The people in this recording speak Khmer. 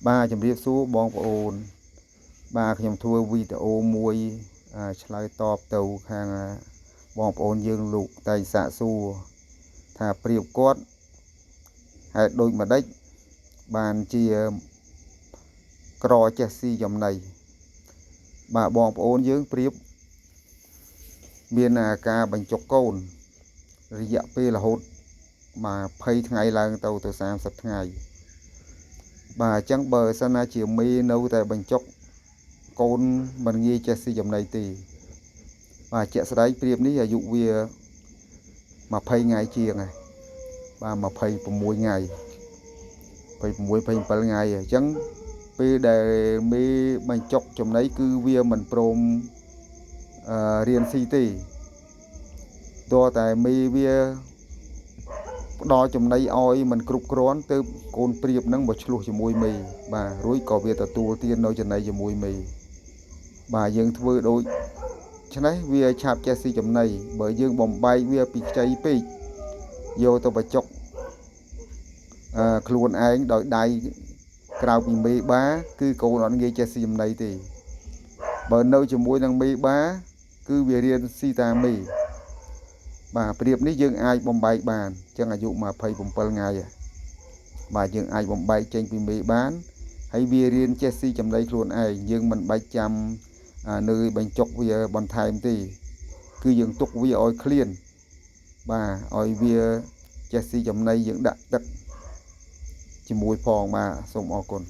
ba chấm riệp số bong ôn baខ្ញុំធ្វើវីដេអូមួយឆ្លើយតបទៅខាងបងប្អូនយើងលោកតែងសាកសួរថាប្រៀបគាត់ហេតុដូចម្ដេចបានជាក្រចេះស៊ីចំណីបាទបងប្អូនយើងប្រៀបមានការបញ្ចុកកូនរយៈពេលរហូត20ថ្ងៃឡើងទៅ30ថ្ងៃបាទអញ្ចឹងបើសិនណាជាមេនៅតែបញ្ចុកកូនមិនងាយចេះស៊ីចំណីទេបាទជាក់ស្ដែងប្រៀបនេះអាយុវា20ថ្ងៃជាងហើយបាទ26ថ្ងៃ26 27ថ្ងៃអញ្ចឹងពេលដែលមេបញ្ចុកចំណីគឺវាមិនព្រមរៀនស៊ីទេតើតែមេវាផ្ដល់ចំណីឲ្យมันគ្រប់គ្រាន់ទៅកូនប្រៀបហ្នឹងមកឆ្លោះជាមួយមេបាទរួចក៏វាទទួលទាននៅចំណីជាមួយមេបាទយើងធ្វើដូចឆ្នេះវាឆាប់ចេះស៊ីចំណីបើយើងបំបែកវាពីខ្ចីពេកយកទៅបញ្ចុកខ្លួនឯងដោយដៃក្រៅពីមេបាគឺកូនអត់ងាយចេះស៊ីចំណីទេបើនៅជាមួយនឹងមេបាគឺវារៀនស៊ីតាមមេបាទប្រៀបនេះយើងអាចបំបែកបានចឹងអាយុ27ថ្ងៃបាទយើងអាចបំបែកចេញពីមេបានហើយវារៀនចេះស៊ីចំណីខ្លួនឯងយើងមិនបាច់ចាំនៅបញ្ចុកវាបន្ថែមទេគឺយើងទុកវាឲ្យឃ្លានបាទឲ្យវាចេះស៊ីចំណីយើងដាក់ទឹកជាមួយផងបាទសូមអរគុណ